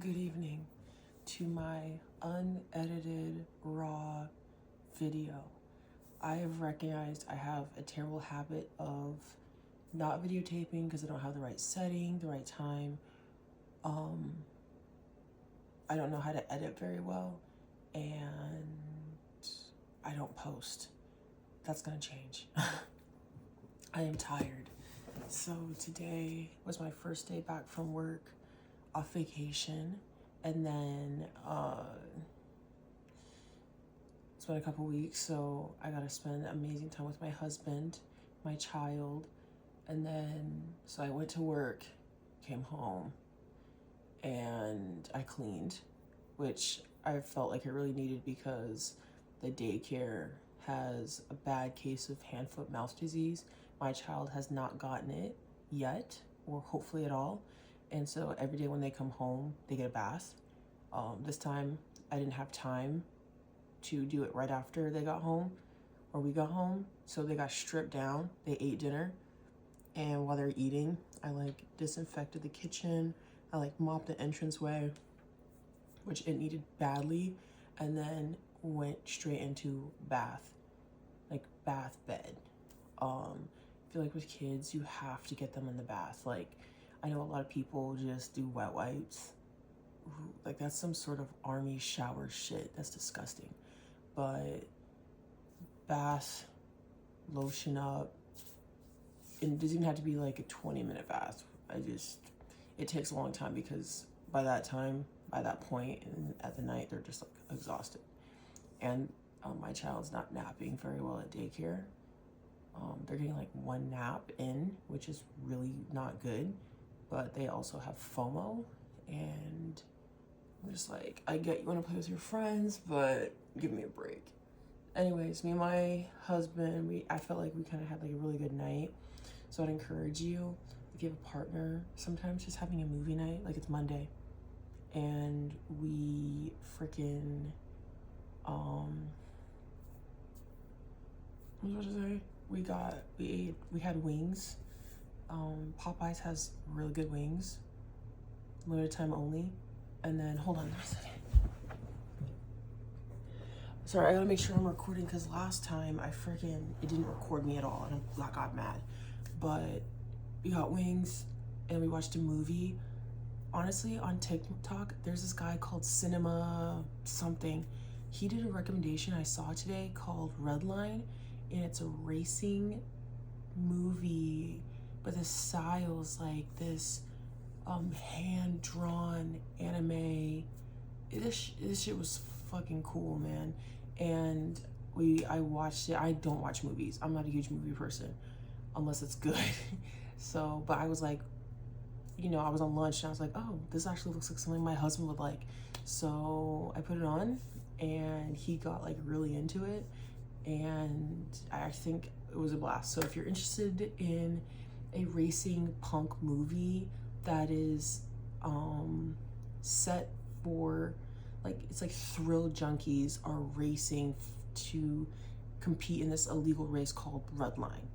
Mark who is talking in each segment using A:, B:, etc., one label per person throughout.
A: Good evening to my unedited raw video. I have recognized I have a terrible habit of not videotaping because I don't have the right setting, the right time. I don't know how to edit very well, and I don't post. That's gonna change. I am tired. So today was my first day back from work, off vacation, and then it's been a couple weeks, so I gotta spend amazing time with my husband, my child, and then so I went to work, came home, and I cleaned, which I felt like I really needed because the daycare has a bad case of hand, foot, mouth disease. My child has not gotten it yet, or hopefully at all. And so every day when they come home, they get a bath. This time I didn't have time to do it right after they got home or we got home. So they got stripped down, they ate dinner. And while they're eating, I disinfected the kitchen. I mopped the entranceway, which it needed badly. And then went straight into bath bed. I feel like with kids, you have to get them in the bath. I know a lot of people just do wet wipes. That's some sort of army shower shit. That's disgusting. But bath, lotion up, and it doesn't even have to be a 20-minute bath. It takes a long time because by that point, and at the night, they're just exhausted. And my child's not napping very well at daycare. They're getting one nap in, which is really not good, but they also have FOMO, and I'm just I get you want to play with your friends, but give me a break. Anyways, me and my husband, I felt like we kind of had a really good night. So I'd encourage you, if you have a partner, sometimes just having a movie night, it's Monday, and we freaking, what was I supposed to say? We had wings. Popeyes has really good wings, limited time only. And then, hold on a second. Sorry, I gotta make sure I'm recording because last time it didn't record me at all and I got mad. But we got wings and we watched a movie. Honestly, on TikTok, there's this guy called Cinema something. He did a recommendation I saw today called Redline, and it's a racing movie, but the style's this hand-drawn anime. This shit was fucking cool, man. And I watched it. I don't watch movies. I'm not a huge movie person unless it's good. So, but I was I was on lunch and I was like, oh, this actually looks like something my husband would like. So I put it on and he got really into it, and I think it was a blast. So if you're interested in a racing punk movie that is set for it's thrill junkies are racing to compete in this illegal race called Redline,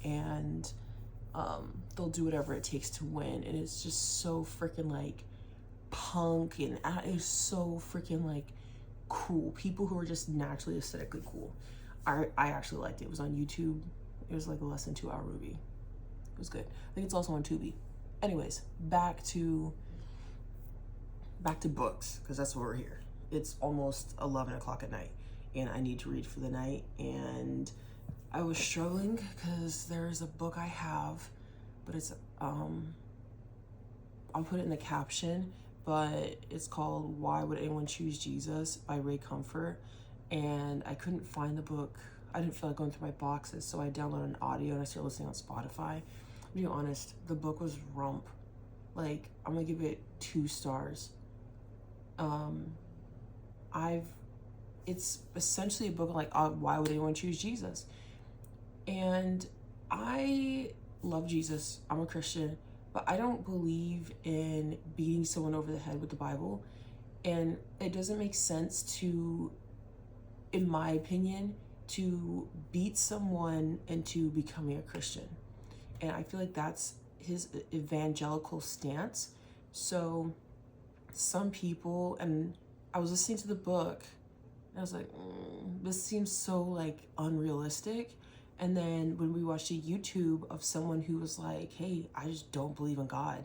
A: and they'll do whatever it takes to win, and it's just so freaking punk, and it's so freaking cool. People who are just naturally aesthetically cool. I actually liked it. It was on YouTube. It was a less than 2-hour movie. It was good. I think it's also on Tubi. Anyways, back to books, because that's why we're here. It's almost 11 o'clock at night and I need to read for the night, and I was struggling because there's a book I have, but it's I'll put it in the caption, but it's called Why Would Anyone Choose Jesus by Ray Comfort, and I couldn't find the book. I didn't feel like going through my boxes, so I downloaded an audio and I started listening on Spotify. To be honest, the book was rump. I'm gonna give it 2 stars. It's essentially a book why would anyone choose Jesus? And I love Jesus. I'm a Christian, but I don't believe in beating someone over the head with the Bible. And it doesn't make sense to, in my opinion, to beat someone into becoming a Christian. And I feel like that's his evangelical stance. So some people, and I was listening to the book, and I was like, this seems so like unrealistic. And then when we watched a YouTube of someone who was like, hey, I just don't believe in God.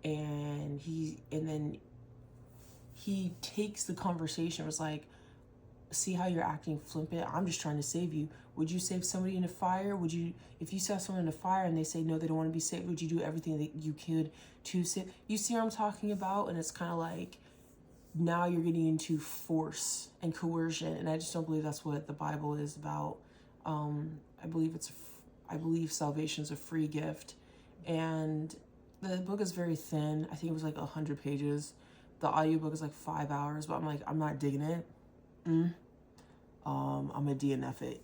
A: And then he takes the conversation, was like, see how you're acting flippant? I'm just trying to save you. Would you save somebody in a fire? Would you, if you saw someone in a fire and they say no, they don't want to be saved, would you do everything that you could to save? You see what I'm talking about? And it's kind of like, now you're getting into force and coercion, and I just don't believe that's what the Bible is about. I believe salvation's a free gift, and the book is very thin. I think it was like 100 pages. The audiobook is like 5 hours, but I'm like, I'm not digging it. I'm gonna DNF it.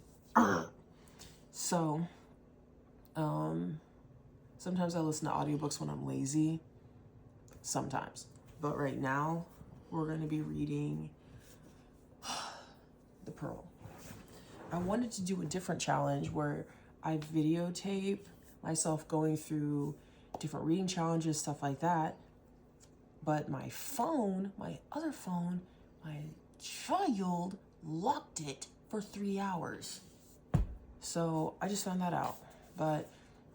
A: So, sometimes I listen to audiobooks when I'm lazy. Sometimes, but right now we're going to be reading The Pearl. I wanted to do a different challenge where I videotape myself going through different reading challenges, stuff like that. But my other phone, my child locked it for 3 hours. So I just found that out. But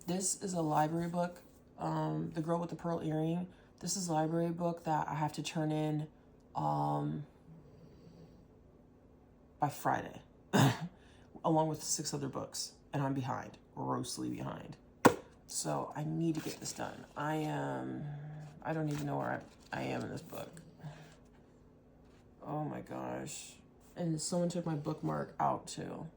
A: this is a library book, The Girl with the Pearl Earring. This is a library book that I have to turn in by Friday, along with 6 other books, and I'm behind, grossly behind. So I need to get this done. I don't even know where I am in this book. Oh my gosh. And someone took my bookmark out too.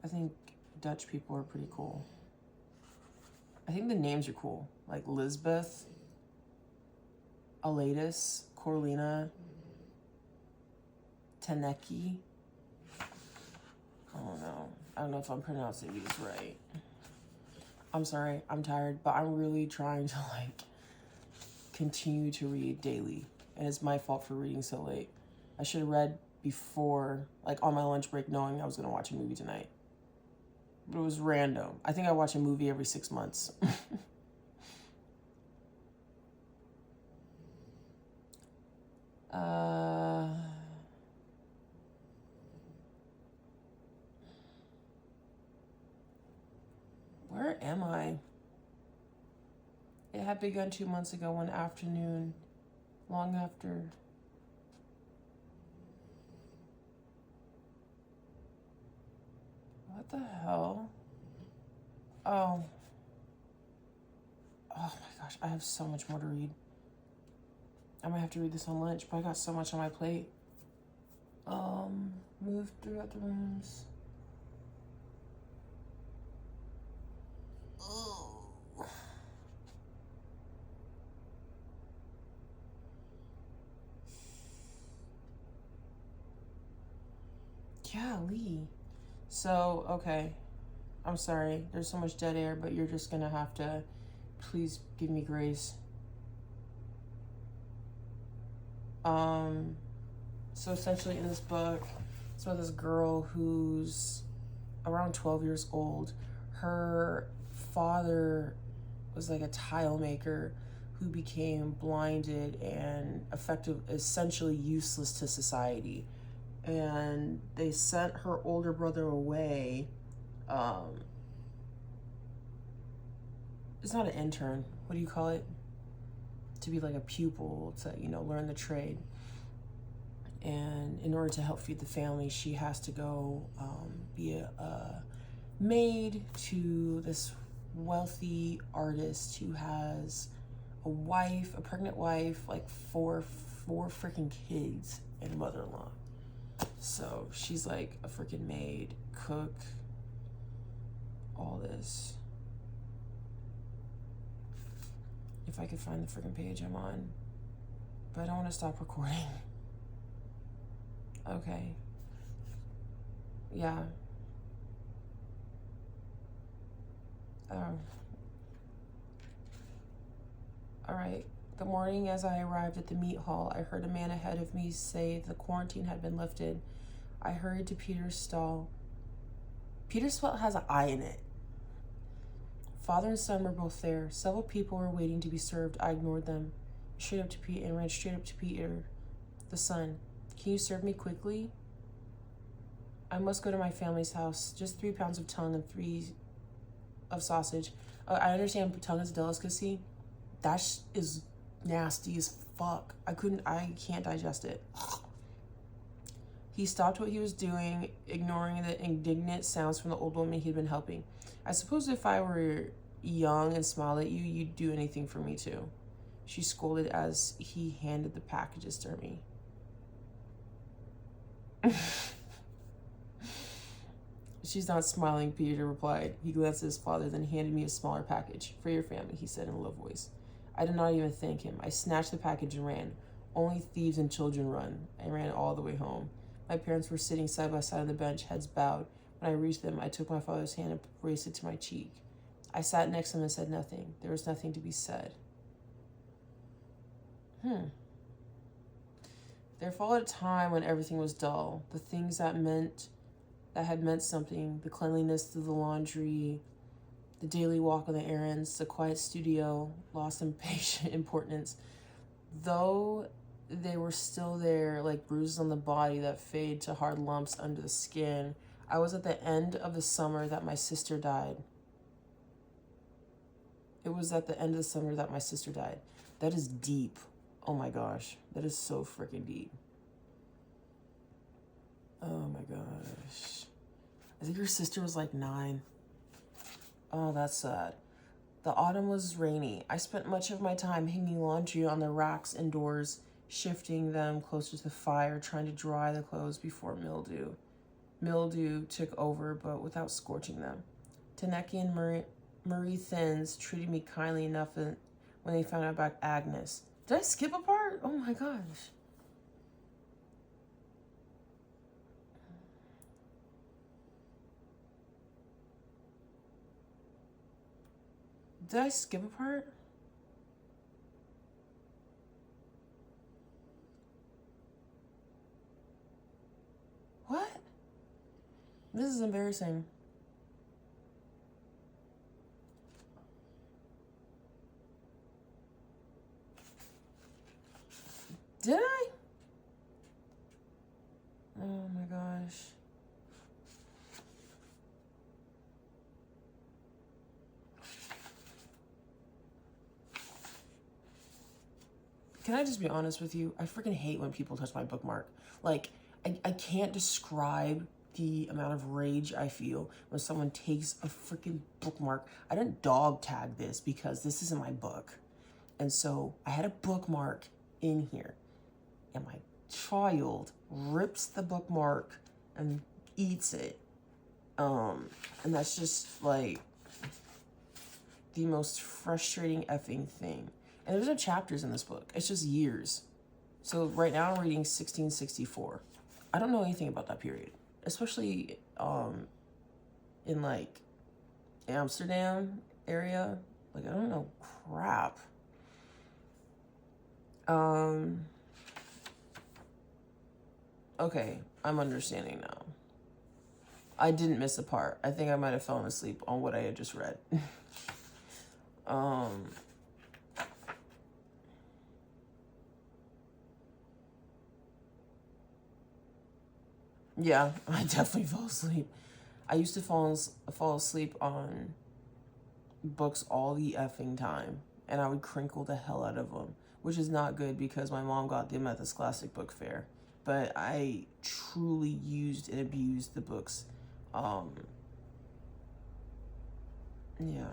A: I think Dutch people are pretty cool. I think the names are cool, like Lisbeth, Aladis, Corlina, Taneki. Oh no, I don't know if I'm pronouncing these right. I'm sorry, I'm tired, but I'm really trying to like continue to read daily, and it's my fault for reading so late. I should have read before, like on my lunch break, knowing I was gonna watch a movie tonight. But it was random. I think I watch a movie every 6 months. Where am I? It had begun 2 months ago one afternoon, long after. What the hell? Oh. Oh my gosh, I have so much more to read. I might have to read this on lunch, but I got so much on my plate. Move throughout the rooms. Oh. Golly. So, okay. I'm sorry. There's so much dead air, but you're just gonna have to please give me grace. So essentially in this book, it's about this girl who's around 12 years old. Her father was like a tile maker who became blinded and essentially useless to society. And they sent her older brother away. It's not an intern. What do you call it? To be like a pupil, to, learn the trade. And in order to help feed the family, she has to go be a maid to this wealthy artist who has a pregnant wife, like four freaking kids, and a mother-in-law. So she's like a freaking maid, cook, all this. If I could find the freaking page I'm on. But I don't want to stop recording. Okay. Yeah. All right. The morning as I arrived at the meat hall, I heard a man ahead of me say the quarantine had been lifted. I hurried to Peter's stall. Peter's stall has an I in it. Father and son were both there. Several people were waiting to be served. I ignored them. Straight up to Peter and ran straight up to Peter, the son. Can you serve me quickly? I must go to my family's house. Just 3 pounds of tongue and 3 of sausage. I understand tongue is a delicacy. That is nasty as fuck. I can't digest it. He stopped what he was doing, ignoring the indignant sounds from the old woman he'd been helping. I suppose if I were young and smiled at you, you'd do anything for me too. She scolded as he handed the packages to me. She's not smiling, Peter replied. He glanced at his father, then handed me a smaller package. For your family, he said in a low voice. I did not even thank him. I snatched the package and ran. Only thieves and children run. I ran all the way home. My parents were sitting side by side on the bench, heads bowed. When I reached them, I took my father's hand and raised it to my cheek. I sat next to him and said nothing. There was nothing to be said. There followed a time when everything was dull. The things that had meant something, the cleanliness of the laundry, the daily walk on the errands, the quiet studio, lost in patient importance. Though they were still there, like bruises on the body that fade to hard lumps under the skin. I was at the end of the summer that my sister died. It was at the end of the summer that my sister died. That is deep. Oh my gosh. That is so freaking deep. Oh my gosh. I think her sister was like 9. Oh, that's sad. The autumn was rainy. I spent much of my time hanging laundry on the racks indoors, shifting them closer to the fire, trying to dry the clothes before mildew. Mildew took over, but without scorching them. Taneki and Marie Thins treated me kindly enough when they found out about Agnes. Did I skip a part? Oh my gosh. Did I skip a part? What? This is embarrassing. Did I? Oh my gosh. Can I just be honest with you? I freaking hate when people touch my bookmark. Like, I can't describe the amount of rage I feel when someone takes a freaking bookmark. I didn't dog tag this because this isn't my book. And so I had a bookmark in here. And my child rips the bookmark and eats it. And that's just like the most frustrating effing thing. And there's no chapters in this book. It's just years. So right now I'm reading 1664. I don't know anything about that period, especially in like Amsterdam area. Like I don't know crap. Okay, I'm understanding now. I didn't miss a part. I think I might have fallen asleep on what I had just read. Yeah, I definitely fell asleep. I used to fall asleep on books all the effing time, and I would crinkle the hell out of them, which is not good because my mom got them at the Scholastic Book Fair. But I truly used and abused the books. Yeah.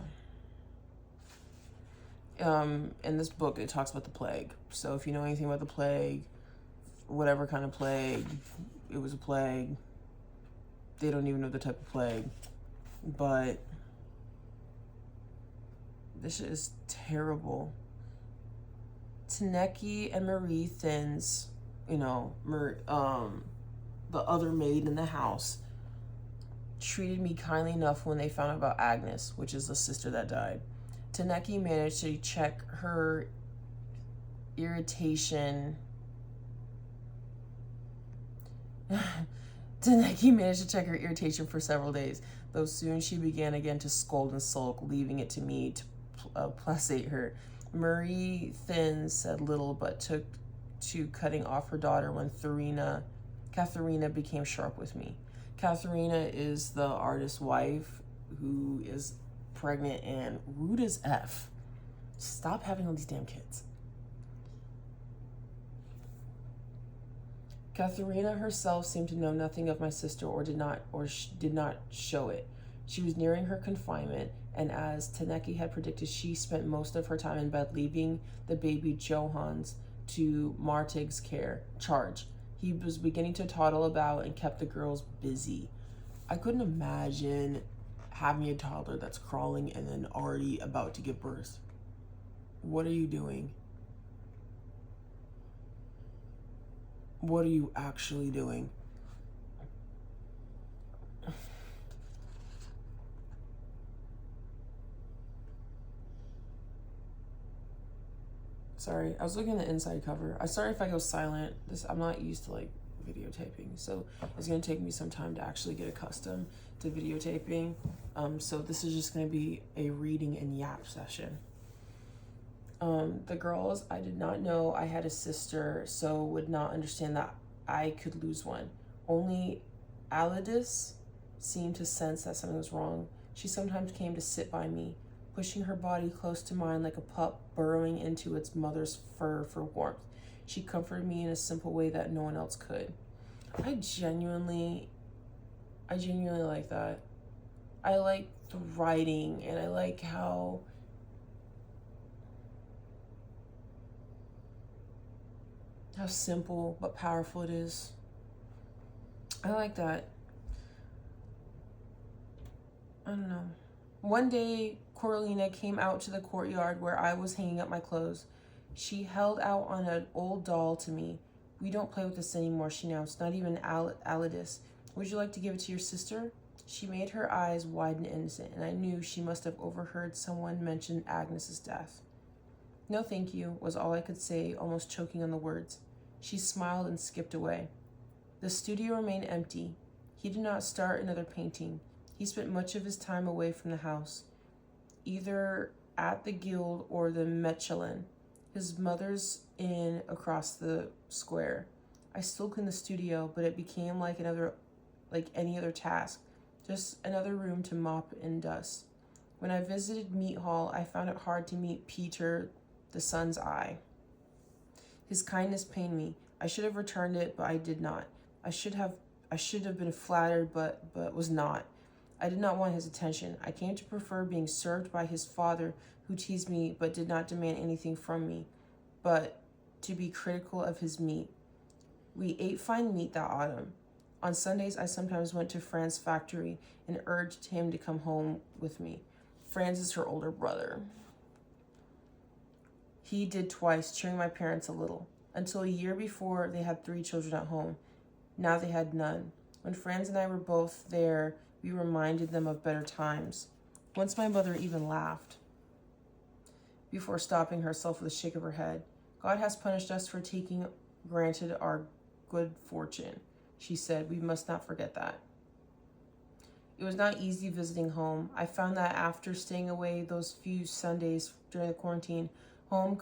A: In this book, it talks about the plague. So if you know anything about the plague, whatever kind of plague, it was a plague. They don't even know the type of plague. But this shit is terrible. Taneki and Marie Thins, you know, the other maid in the house, treated me kindly enough when they found out about Agnes, which is the sister that died. Taneki managed to check her irritation Taneki managed to check her irritation for several days, though soon she began again to scold and sulk, leaving it to me to placate her. Marie Thin said little, but took to cutting off her daughter when Katharina became sharp with me. Katharina is the artist's wife who is pregnant and rude as F. Stop having all these damn kids. Katharina herself seemed to know nothing of my sister or did not show it. She was nearing her confinement, and as Taneki had predicted, she spent most of her time in bed, leaving the baby Johans to Martig's charge. He was beginning to toddle about and kept the girls busy. I couldn't imagine having a toddler that's crawling and then already about to give birth. What are you doing? What are you actually doing? Sorry, I was looking at the inside cover. I'm sorry if I go silent. I'm not used to like videotaping, so it's gonna take me some time to actually get accustomed to videotaping. So this is just gonna be a reading and yap session. The girls, I did not know I had a sister, so would not understand that I could lose one. Only Alidus seemed to sense that something was wrong. She sometimes came to sit by me, pushing her body close to mine like a pup burrowing into its mother's fur for warmth. She comforted me in a simple way that no one else could. I genuinely like that. I like the writing, and I like how simple but powerful it is. I like that. I don't know. One day, Coralina came out to the courtyard where I was hanging up my clothes. She held out on an old doll to me. "We don't play with this anymore," she announced, "not even Alidus. Would you like to give it to your sister?" She made her eyes wide and innocent, and I knew she must have overheard someone mention Agnes's death. "No, thank you," was all I could say, almost choking on the words. She smiled and skipped away. The studio remained empty. He did not start another painting. He spent much of his time away from the house, either at the guild or the Mechelin, his mother's inn across the square. I still cleaned the studio, but it became like any other task, just another room to mop and dust. When I visited Meat Hall, I found it hard to meet Peter, the son's eye. His kindness pained me. I should have returned it, but I did not. I should have been flattered, but was not. I did not want his attention. I came to prefer being served by his father, who teased me but did not demand anything from me, but to be critical of his meat. We ate fine meat that autumn. On Sundays, I sometimes went to Fran's factory and urged him to come home with me. Franz is her older brother. He did twice, cheering my parents a little. Until a year before, they had 3 children at home. Now they had none. When Franz and I were both there, we reminded them of better times. Once my mother even laughed, before stopping herself with a shake of her head. "God has punished us for taking granted our good fortune," she said. "We must not forget that." It was not easy visiting home. I found that after staying away those few Sundays during the quarantine, home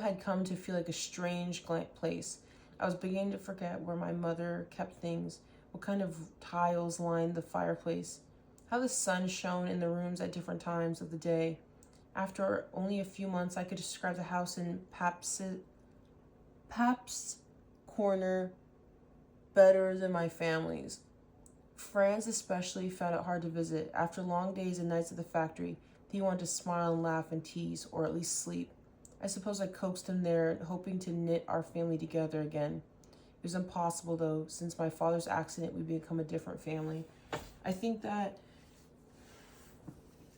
A: had come to feel like a strange place. I was beginning to forget where my mother kept things, what kind of tiles lined the fireplace, how the sun shone in the rooms at different times of the day. After only a few months, I could describe the house in Pap's Corner better than my family's. Franz especially found it hard to visit. After long days and nights at the factory, he wanted to smile and laugh and tease, or at least sleep. I suppose I coaxed him there, hoping to knit our family together again. It was impossible, though. Since my father's accident, we become a different family. I think that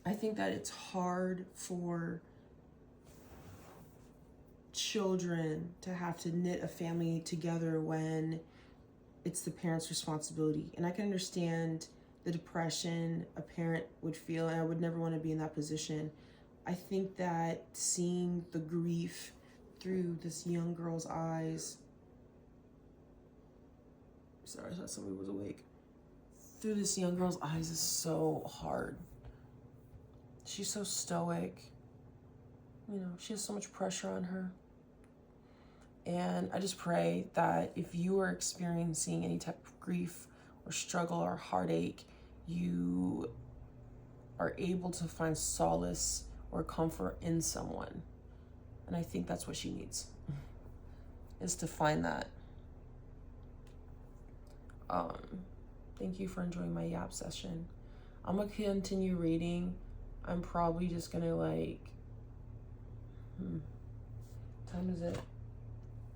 A: it's hard for children to have to knit a family together when it's the parent's responsibility. And I can understand the depression a parent would feel, and I would never want to be in that position. I think that seeing the grief through this young girl's eyes Sorry, I thought somebody was awake. Through this young girl's eyes is so hard. She's so stoic. You know, she has so much pressure on her. And I just pray that if you are experiencing any type of grief or struggle or heartache, you are able to find solace or comfort in someone. And I think that's what she needs, is to find that. Thank you for enjoying my yap session. I'm gonna continue reading. I'm probably just gonna like, time is it?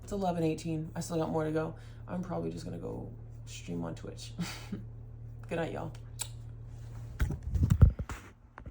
A: It's 11:18. I still got more to go. I'm probably just gonna go stream on Twitch. Good night, y'all.